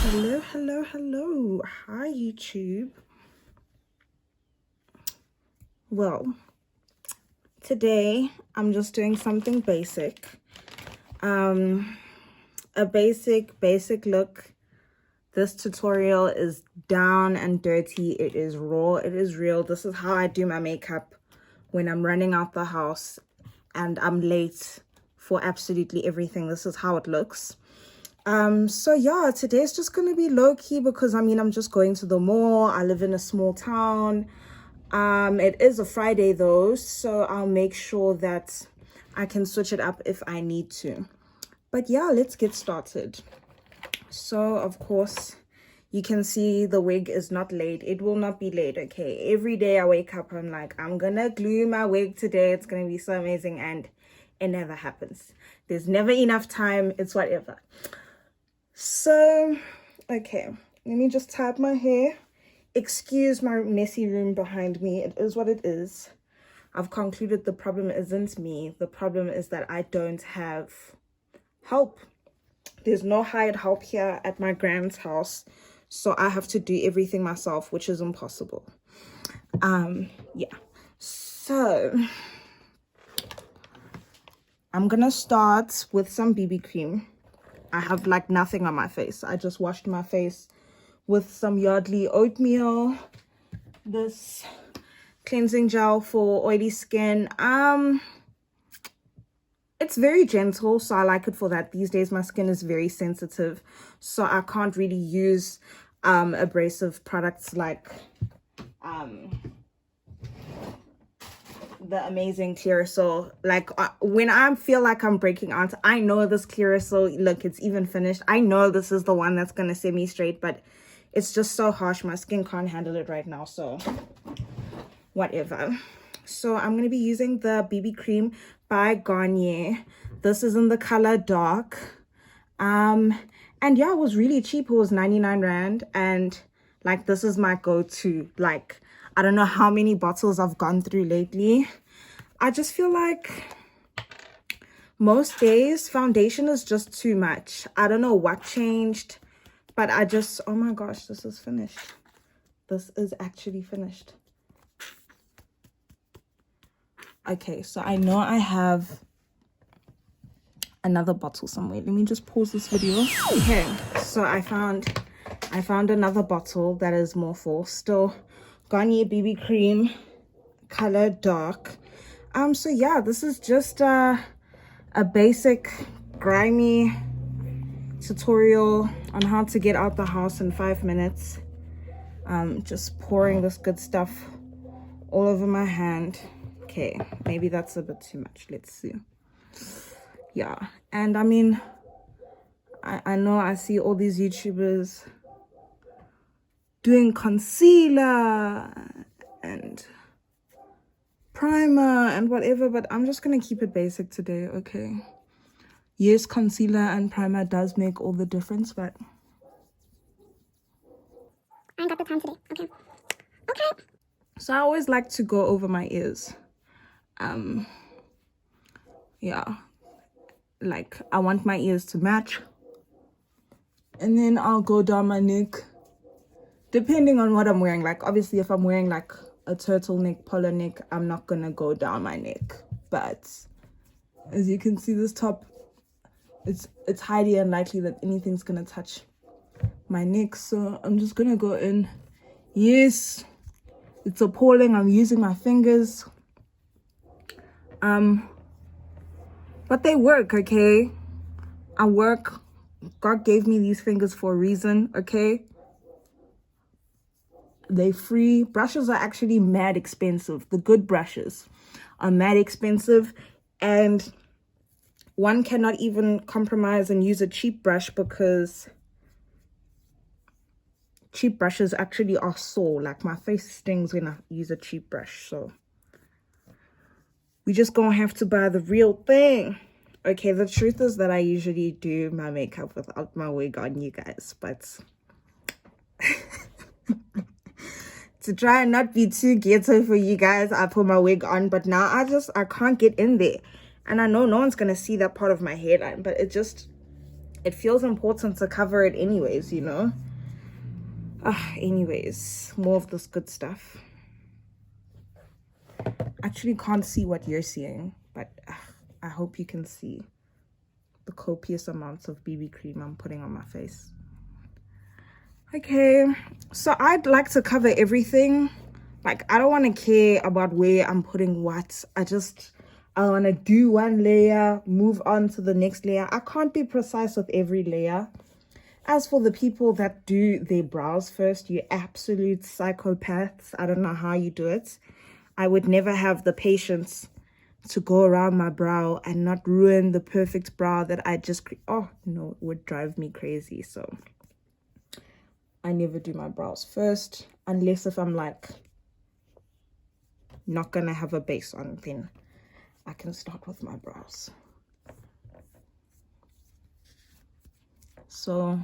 Hello. Hi, YouTube. Well, today I'm just doing something basic. A basic look. This tutorial is down and dirty. It is raw. It is real. This is how I do my makeup when I'm running out the house and I'm late for absolutely everything. This is how it looks. So yeah, today's just gonna be low-key because I'm just going to the mall. I live in a small town. It is a Friday though, so I'll make sure that I can switch it up if I need to. But yeah, let's get started. So of course you can see the wig is not laid. It will not be laid, okay? Every day I wake up, I'm like, I'm gonna glue my wig today. It's gonna be so amazing, and it never happens. There's never enough time. It's whatever. So, okay, let me just tie up my hair. Excuse my messy room behind me. It is what it is. I've concluded the problem isn't me. The problem is that I don't have help. There's no hired help here at my grand's house. So I have to do everything myself, which is impossible. Yeah. So, I'm gonna start with some BB cream. I have like nothing on my face. I just washed my face with some Yardley oatmeal, this cleansing gel for oily skin. It's very gentle, so I like it for that. These days my skin is very sensitive, so I can't really use abrasive products like the amazing Clearasil. Like when I feel like I'm breaking out, I know this Clearasil, look, it's even finished. I know this is the one that's gonna set me straight, but it's just so harsh. My skin can't handle it right now, so whatever. So I'm gonna be using the BB cream by Garnier. This is in the color dark. And yeah, it was really cheap. It was 99 Rand, and like this is my go-to. Like I don't know how many bottles I've gone through lately. I just feel like most days foundation is just too much. I don't know what changed, but I just, oh my gosh, this is finished. This is actually finished. Okay, so I know I have another bottle somewhere. Let me just pause this video. Okay, so I found another bottle that is more full. Still Garnier BB cream, color dark. So yeah, this is just a basic grimy tutorial on how to get out the house in 5 minutes. Just pouring this good stuff all over my hand. Okay, maybe that's a bit too much. Let's see. Yeah, and I know I see all these YouTubers doing concealer and primer and whatever, but I'm just gonna keep it basic today, okay? Yes, concealer and primer does make all the difference, but I ain't got the time today. Okay. So I always like to go over my ears. Yeah, like I want my ears to match, and then I'll go down my neck depending on what I'm wearing. Like obviously if I'm wearing like a turtleneck, polo neck, I'm not gonna go down my neck, but as you can see, this top, it's highly unlikely that anything's gonna touch my neck, so I'm just gonna go in. Yes, it's appalling. I'm using my fingers, but they work, okay? I work. God gave me these fingers for a reason, okay? They free. Brushes are actually mad expensive. The good brushes are mad expensive, and one cannot even compromise and use a cheap brush because cheap brushes actually are sore. Like my face stings when I use a cheap brush, so we just gonna have to buy the real thing. Okay, the truth is that I usually do my makeup without my wig on, you guys, but to try and not be too ghetto for you guys, I put my wig on, but now I can't get in there. And I know no one's gonna see that part of my hairline, but it it feels important to cover it anyways, you know. Anyways, more of this good stuff. Actually can't see what you're seeing, but I hope you can see the copious amounts of BB cream I'm putting on my face. Okay, so I'd like to cover everything. Like, I don't want to care about where I'm putting what. I want to do one layer, move on to the next layer. I can't be precise with every layer. As for the people that do their brows first, you absolute psychopaths. I don't know how you do it. I would never have the patience to go around my brow and not ruin the perfect brow that I just... Oh, no, it would drive me crazy. So I never do my brows first, unless if I'm like not gonna have a base on, then I can start with my brows. So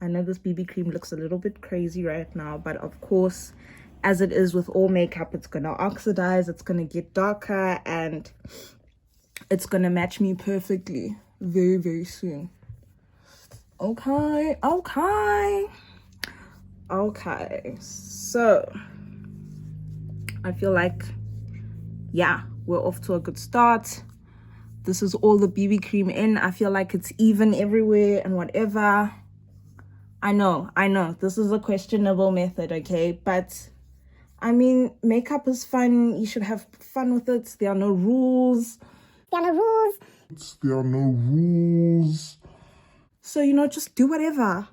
I know this BB cream looks a little bit crazy right now, but of course, as it is with all makeup, it's gonna oxidize, it's gonna get darker, and it's gonna match me perfectly very, very soon. Okay, so I feel like, yeah, we're off to a good start. This is all the BB cream in. I feel like it's even everywhere and whatever. I know, this is a questionable method, okay? But, I mean, makeup is fun. You should have fun with it. There are no rules. So, you know, just do whatever.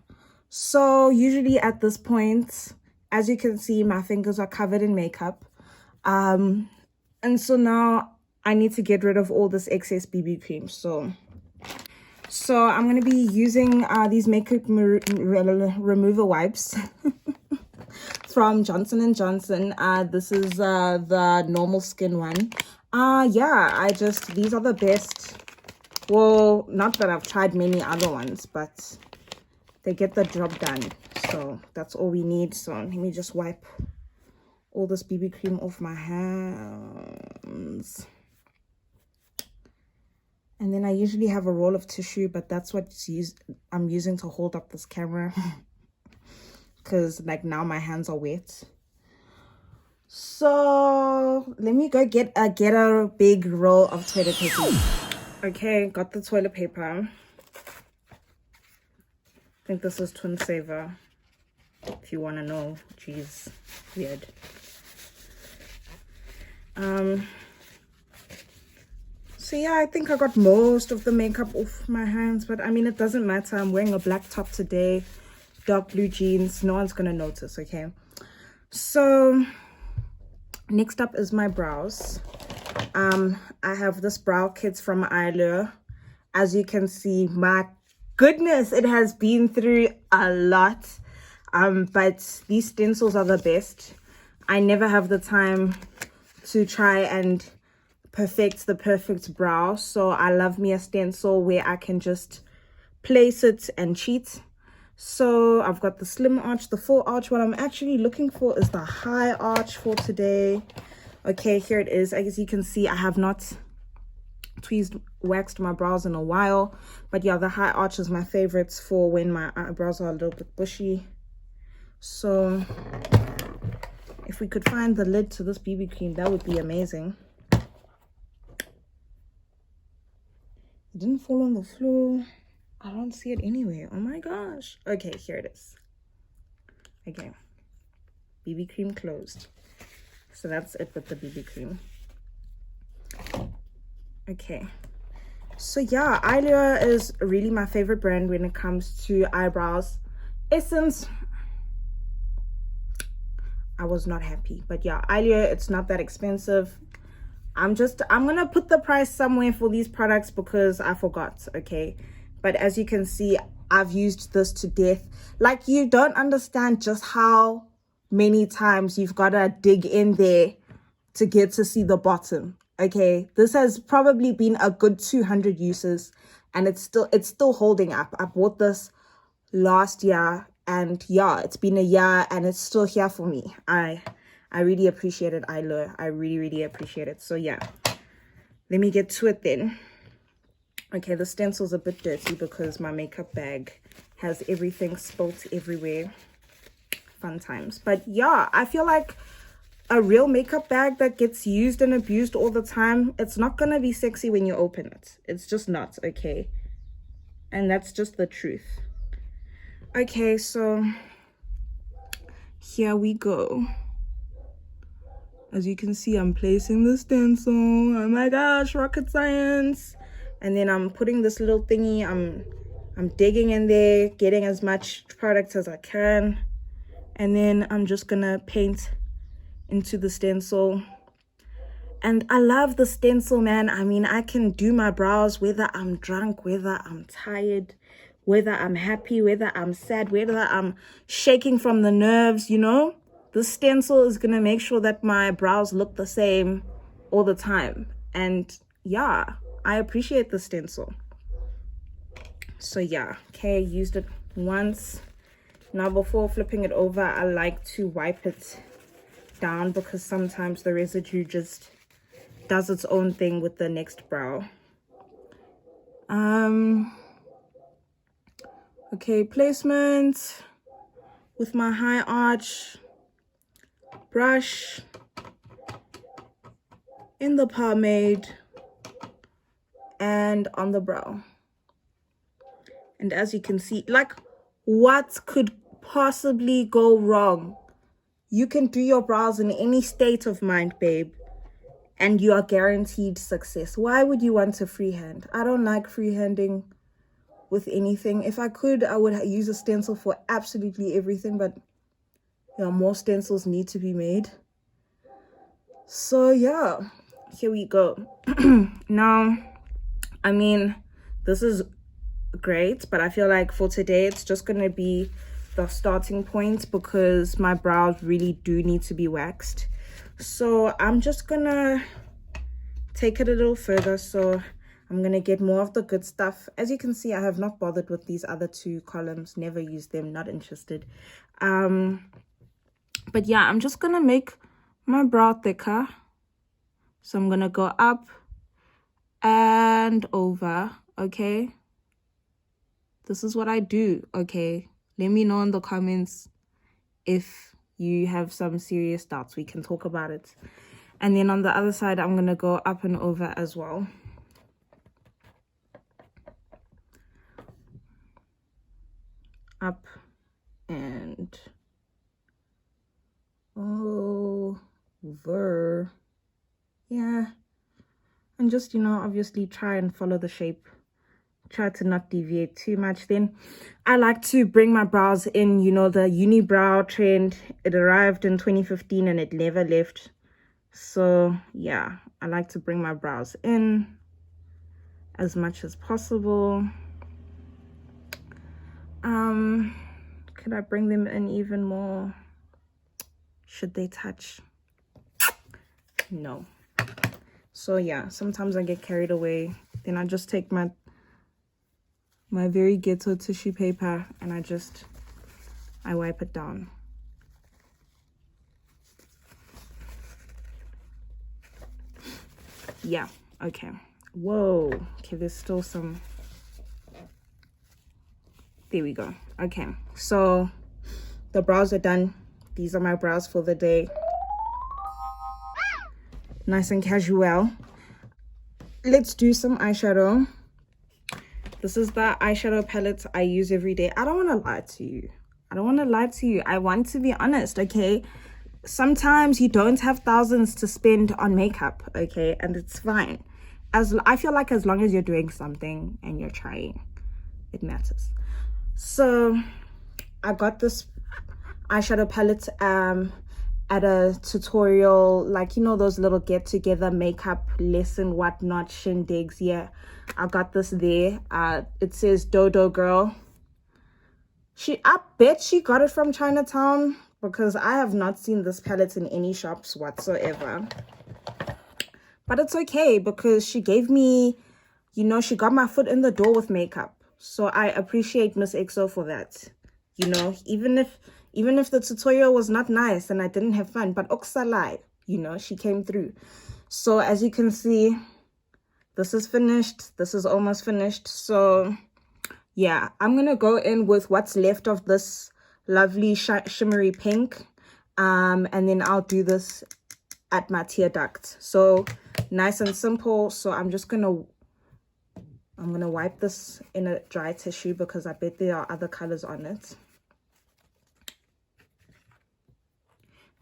So, usually at this point, as you can see, my fingers are covered in makeup. And so now I need to get rid of all this excess BB cream. So I'm going to be using these makeup remover wipes from Johnson & Johnson. This is the normal skin one. Yeah, these are the best. Well, not that I've tried many other ones, but they get the job done. So that's all we need. So let me just wipe all this BB cream off my hands. And then I usually have a roll of tissue, but that's what I'm using to hold up this camera. Because like now my hands are wet. So let me go get a big roll of toilet paper. Okay, got the toilet paper. I think this is Twin Saver. If you want to know. Jeez, weird. So yeah, I think I got most of the makeup off my hands, but I mean, it doesn't matter. I'm wearing a black top today, dark blue jeans. No one's gonna notice, okay? So next up is my brows. I have this brow kit from Eyeshadow. As you can see, my goodness, it has been through a lot. But these stencils are the best. I never have the time to try and perfect the perfect brow, so I love me a stencil where I can just place it and cheat. So I've got the slim arch, the full arch. What I'm actually looking for is the high arch for today. Okay, here it is. As you can see, I have not waxed my brows in a while, but yeah, the high arch is my favorites for when my eyebrows are a little bit bushy. So if we could find the lid to this BB cream, that would be amazing. It didn't fall on the floor. I don't see it anywhere. Oh my gosh. Okay, here it is. Okay. BB cream closed. So that's it with the BB cream. Okay. So yeah, Eyeshadow is really my favorite brand when it comes to eyebrows. Essence, I was not happy. But yeah, Eyeshadow, it's not that expensive. I'm gonna put the price somewhere for these products because I forgot, okay? But as you can see, I've used this to death. Like, you don't understand just how many times you've gotta dig in there to get to see the bottom, okay? This has probably been a good 200 uses, and it's still holding up. I bought this last year, and yeah, it's been a year and it's still here for me. I really appreciate it, Eyeshadow. I really, really appreciate it. So yeah, let me get to it then. Okay, the stencil's a bit dirty because my makeup bag has everything spilt everywhere. Fun times. But yeah, I feel like a real makeup bag that gets used and abused all the time, it's not gonna be sexy when you open it. It's just not, okay? And that's just the truth. Okay, so here we go. As you can see, I'm placing the stencil. Oh my gosh, rocket science. And then I'm putting this little thingy, I'm digging in there, getting as much product as I can. And then I'm just gonna paint into the stencil. And I love the stencil, man. I mean, I can do my brows whether I'm drunk, whether I'm tired, whether I'm happy, whether I'm sad, whether I'm shaking from the nerves, you know. The stencil is gonna make sure that my brows look the same all the time. And yeah, I appreciate the stencil. So yeah, okay, used it once. Now before flipping it over, I like to wipe it down because sometimes the residue just does its own thing with the next brow. Okay, placement with my high arch brush in the pomade and on the brow. And as you can see, like, what could possibly go wrong? You can do your brows in any state of mind, babe, and you are guaranteed success. Why would you want to freehand? I don't like freehanding with anything. If I could, I would use a stencil for absolutely everything, but yeah, more stencils need to be made. So yeah, here we go. Now, I mean, this is great, but I feel like for today it's just gonna be the starting point because my brows really do need to be waxed. So I'm just gonna take it a little further. So I'm gonna get more of the good stuff. As you can see, I have not bothered with these other two columns, never used them, not interested. But yeah, I'm just gonna make my brow thicker. So I'm gonna go up and over. Okay, this is what I do. Okay, let me know in the comments if you have some serious doubts. We can talk about it. And then on the other side, I'm gonna go up and over as well. Up and over. Yeah, and just, you know, obviously try and follow the shape. Try to not deviate too much. Then I like to bring my brows in, you know, the unibrow trend. It arrived in 2015 and it never left. So yeah, I like to bring my brows in as much as possible. Could I bring them in even more? Should they touch? No. So yeah, sometimes I get carried away. Then I just take my very ghetto tissue paper and I wipe it down. Yeah, okay. Whoa, okay, there's still some. There we go. Okay, so the brows are done. These are my brows for the day. Nice and casual. Let's do some eyeshadow. This is the eyeshadow palette I use every day. I don't want to lie to you. I want to be honest, okay? Sometimes you don't have thousands to spend on makeup, okay? And it's fine. I feel like as long as you're doing something and you're trying, it matters. So I got this eyeshadow palette at a tutorial, like, you know, those little get together makeup lesson whatnot shindigs. Yeah, I got this there. It says Dodo Girl. I bet she got it from Chinatown because I have not seen this palette in any shops whatsoever. But it's okay because she gave me, you know, she got my foot in the door with makeup. So I appreciate Miss EXO for that. You know, even if the tutorial was not nice and I didn't have fun, but Oksalai, you know, she came through. So as you can see, This is finished. This is almost finished. So yeah, I'm gonna go in with what's left of this lovely shimmery pink, and then I'll do this at my tear duct. So nice and simple. So I'm gonna wipe this in a dry tissue because I bet there are other colors on it.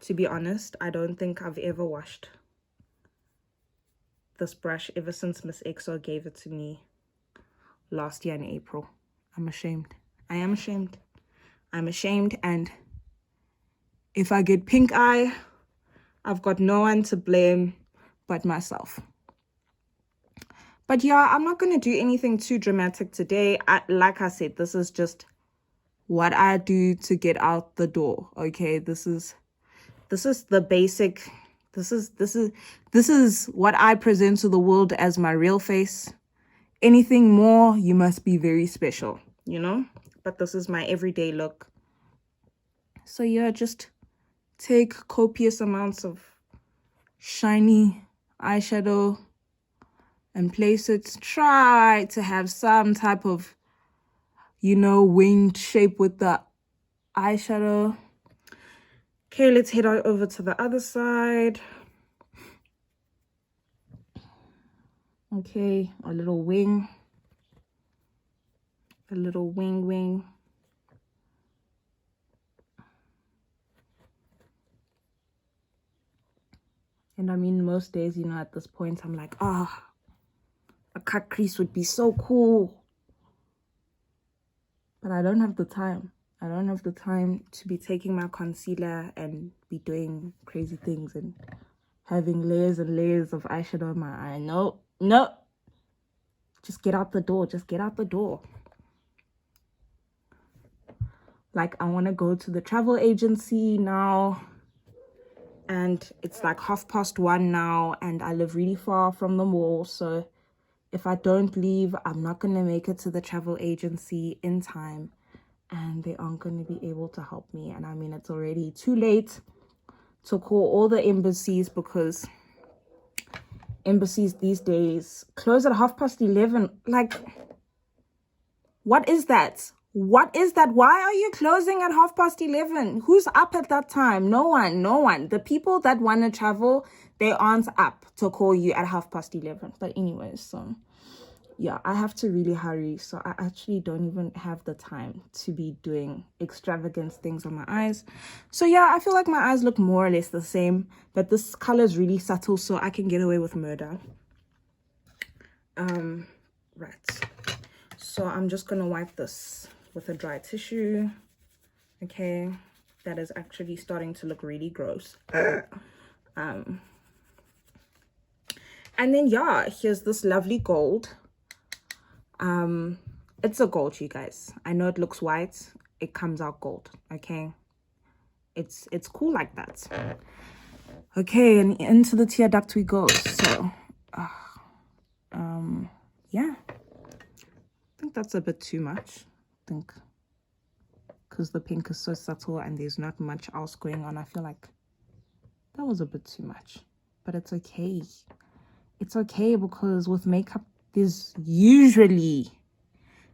To be honest, I don't think I've ever washed this brush ever since Miss EXO gave it to me last year in April. I'm ashamed. I am ashamed. I'm ashamed, and if I get pink eye, I've got no one to blame but myself. But yeah, I'm not going to do anything too dramatic today. Like I said, this is just what I do to get out the door, okay? This is the basic. This is what I present to the world as my real face. Anything more, you must be very special, you know? But this is my everyday look. So yeah, just take copious amounts of shiny eyeshadow and place it. Try to have some type of, you know, winged shape with the eyeshadow. Okay, let's head over to the other side. Okay, a little wing. A little wing. And I mean, most days, you know, at this point, I'm like, a cut crease would be so cool. But I don't have the time. I don't have the time to be taking my concealer and be doing crazy things and having layers and layers of eyeshadow on my eye. No. Just get out the door. Just get out the door. Like, I want to go to the travel agency now. And it's like 1:30 now. And I live really far from the mall. So if I don't leave, I'm not going to make it to the travel agency in time. And they aren't going to be able to help me. And I mean, it's already too late to call all the embassies because embassies these days close at 11:30. Like, what is that? What is that? Why are you closing at 11:30? Who's up at that time? No one. The people that want to travel, they aren't up to call you at 11:30. But anyways, so yeah, I have to really hurry. So I actually don't even have the time to be doing extravagant things on my eyes. So yeah, I feel like my eyes look more or less the same, but this color is really subtle, so I can get away with murder. Right. So I'm just gonna wipe this with a dry tissue. Okay, that is actually starting to look really gross. And then yeah, here's this lovely gold. It's a gold, you guys. I know it looks white, it comes out gold. Okay, it's cool like that. Okay, and into the tear duct we go. So yeah, I think that's a bit too much. I think because the pink is so subtle and there's not much else going on, I feel like that was a bit too much. But it's okay. It's okay because with makeup there's usually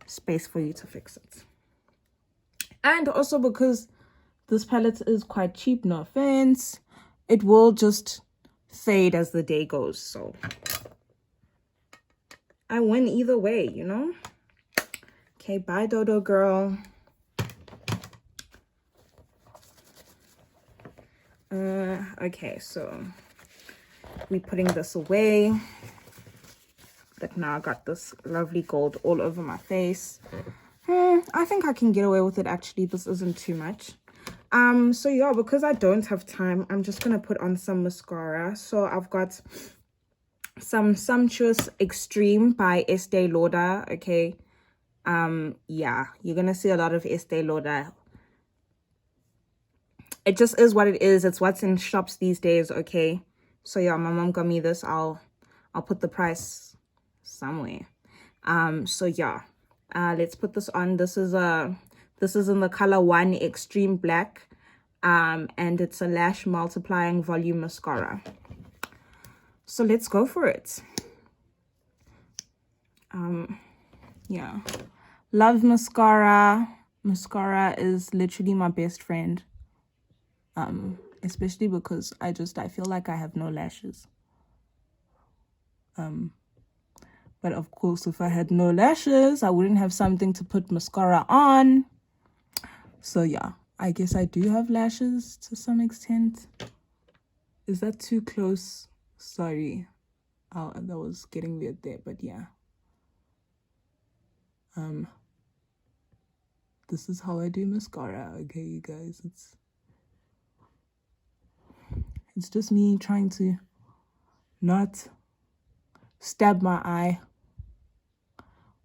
space for you to fix it. And also because this palette is quite cheap, no offense, it will just fade as the day goes. So I win either way, you know? Okay, bye Dodo girl. Okay, so we're putting this away. But now I got this lovely gold all over my face. I think I can get away with it actually. This isn't too much. So yeah, because I don't have time, I'm just gonna put on some mascara. So I've got some Sumptuous Extreme by Estee Lauder. Okay, yeah, you're gonna see a lot of Estee Lauder. It just is what it is. It's what's in shops these days. Okay, so yeah, my mom got me this. I'll put the price somewhere. So yeah, let's put this on. This is in the color 1 Extreme Black, and it's a lash multiplying volume mascara. So let's go for it. Yeah, love mascara. Mascara is literally my best friend, especially because I feel like I have no lashes. But of course, if I had no lashes, I wouldn't have something to put mascara on. So yeah, I guess I do have lashes to some extent. Is that too close? Sorry. That was getting weird there, but yeah. This is how I do mascara, okay, you guys. It's just me trying to not stab my eye,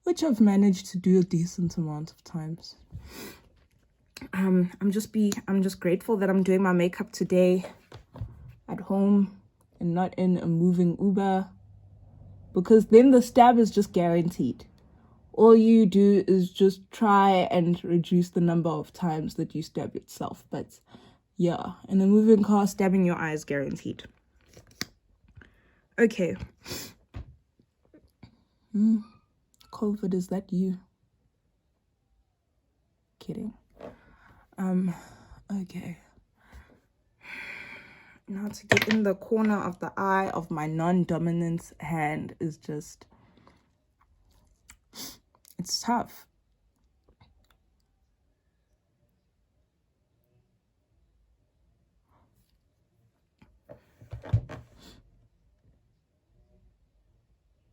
which I've managed to do a decent amount of times. I'm just grateful that I'm doing my makeup today at home and not in a moving Uber, because then the stab is just guaranteed. All you do is just try and reduce the number of times that you stab yourself. But yeah, in a moving car, stabbing your eye is guaranteed. Okay. COVID, is that you? Kidding. Okay. Now to get in the corner of the eye of my non-dominant hand is just, it's tough.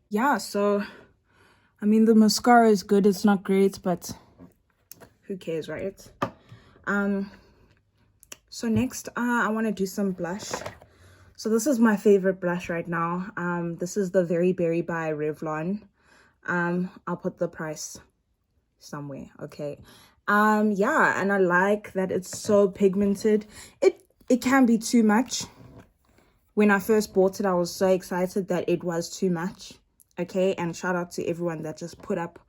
Yeah, so I mean, the mascara is good, it's not great, but who cares, right? So next I want to do some blush. So this is my favorite blush right now. This is the Very Berry by Revlon. I'll put the price somewhere, okay. Yeah, and I like that it's so pigmented. It can be too much. When I first bought it, I was so excited that it was too much, okay. And shout out to everyone that just put up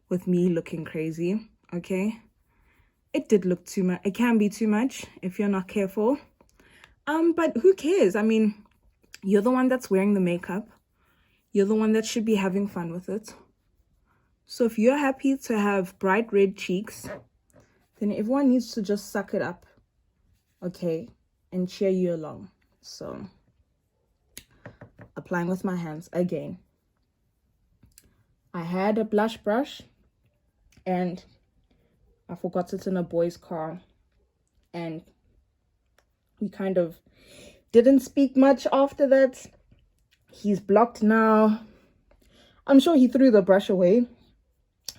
with me looking crazy, okay. It did look too much. It can be too much if you're not careful. But who cares? I mean, you're the one that's wearing the makeup. You're the one that should be having fun with it. So if you're happy to have bright red cheeks, then everyone needs to just suck it up, okay, and cheer you along. So applying with my hands again. I had a blush brush and I forgot it in a boy's car, and we kind of didn't speak much after that. He's blocked now. I'm sure he threw the brush away,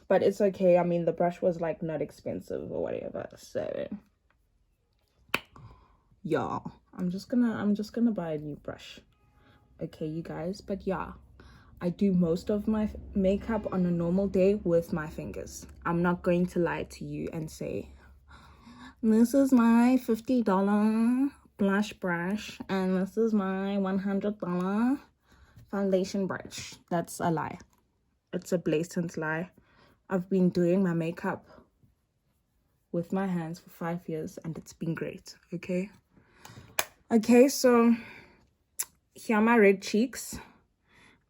but it's okay. I mean, the brush was like not expensive or whatever. So yeah, I'm just gonna buy a new brush, okay, you guys. But yeah, I do most of my makeup on a normal day with my fingers. I'm not going to lie to you and say this is my $50 blush brush and this is my $100 foundation brush. That's a lie. It's a blatant lie. I've been doing my makeup with my hands for 5 years and it's been great, okay. Okay, so here are my red cheeks.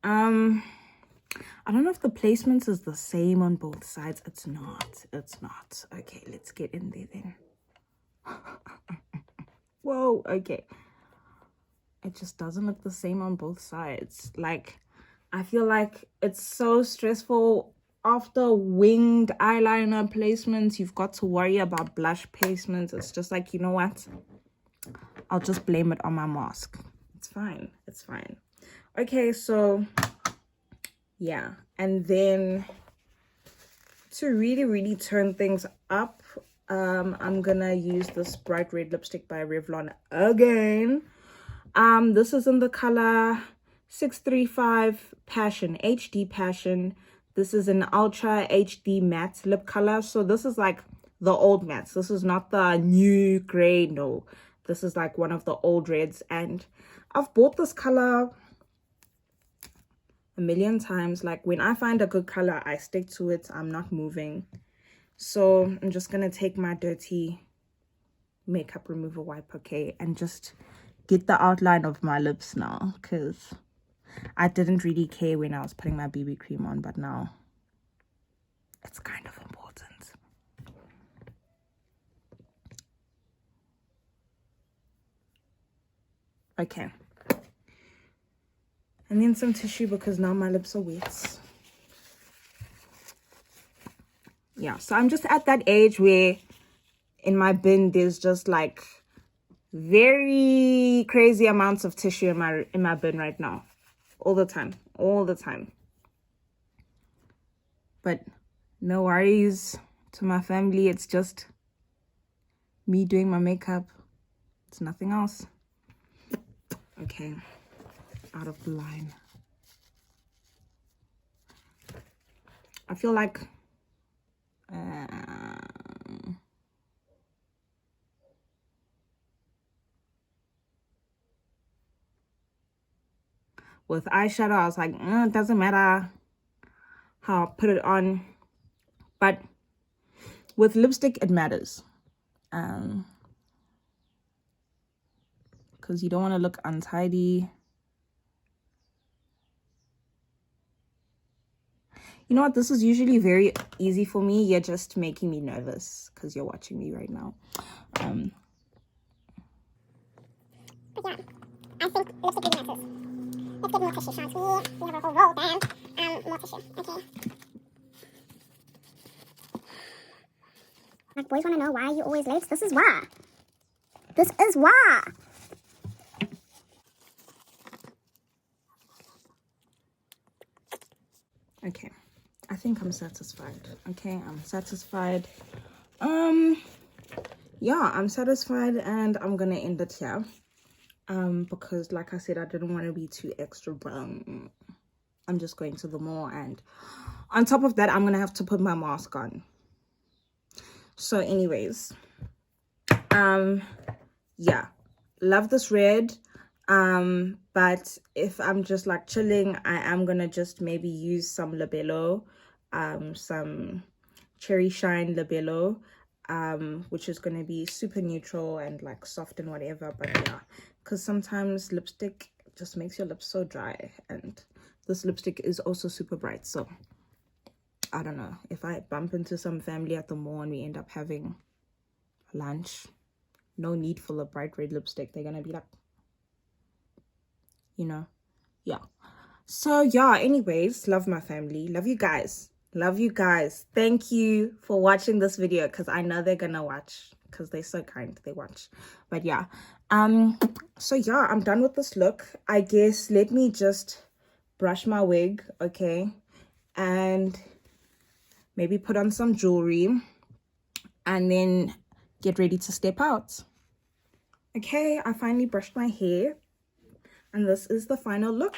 I don't know if the placement is the same on both sides. It's not. Okay, let's get in there then. Whoa, okay. It just doesn't look the same on both sides. Like, I feel like it's so stressful after winged eyeliner placements. You've got to worry about blush placements. It's just like, you know what? I'll just blame it on my mask. It's fine. Okay, so yeah, and then to really turn things up, I'm gonna use this bright red lipstick by Revlon again. This is in the color 635 Passion, HD Passion. This is an ultra HD matte lip color. So this is like the old mattes. This is not the new gray. No, this is like one of the old reds, and I've bought this color a million times. Like, when I find a good color, I stick to it. I'm not moving. So I'm just gonna take my dirty makeup remover wipe, okay, and just get the outline of my lips now, because I didn't really care when I was putting my BB cream on, but now it's kind of important. Okay. And then some tissue because now my lips are wet. Yeah, so I'm just at that age where in my bin there's just like very crazy amounts of tissue in my bin right now. All the time. But no worries to my family. It's just me doing my makeup. It's nothing else. Okay, out of the line. I feel like with eyeshadow, I was like, it doesn't matter how I put it on. But with lipstick, it matters. Because you don't want to look untidy. You know what? This is usually very easy for me. You're just making me nervous because you're watching me right now. But yeah, I think lipstick really matters. Let's get more tissue, shan't we? We have a whole roll then. More tissue, okay. Like, boys want to know why you always late? This is why. This is why. Okay, I think I'm satisfied. Okay, I'm satisfied. Yeah, I'm satisfied, and I'm gonna end it here. Because like I said, I didn't want to be too extra brown. I'm just going to the mall, and on top of that, I'm gonna have to put my mask on. So anyways, yeah, love this red. But if I'm just like chilling, I am gonna just maybe use some labello, some cherry shine labello, which is gonna be super neutral and like soft and whatever. But yeah, because sometimes lipstick just makes your lips so dry, and this lipstick is also super bright. So I don't know, if I bump into some family at the mall and we end up having lunch, no need for the bright red lipstick. They're gonna be like, you know, yeah. So yeah, anyways, love my family, love you guys, thank you for watching this video, because I know they're gonna watch, because they're so kind, they watch. But yeah, so yeah, I'm done with this look. I guess let me just brush my wig, okay, and maybe put on some jewelry and then get ready to step out. Okay, I finally brushed my hair, and this is the final look.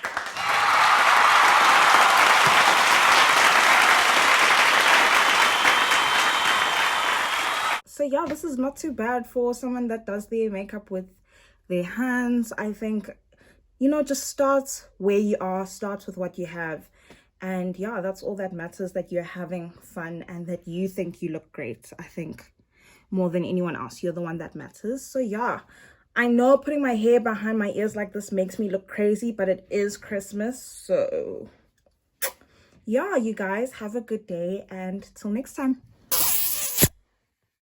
So yeah, this is not too bad for someone that does their makeup with their hands. I think, you know, just start where you are, start with what you have. And yeah, that's all that matters, that you're having fun and that you think you look great. I think more than anyone else, you're the one that matters. So yeah, I know putting my hair behind my ears like this makes me look crazy, but it is Christmas. So yeah, you guys have a good day, and till next time.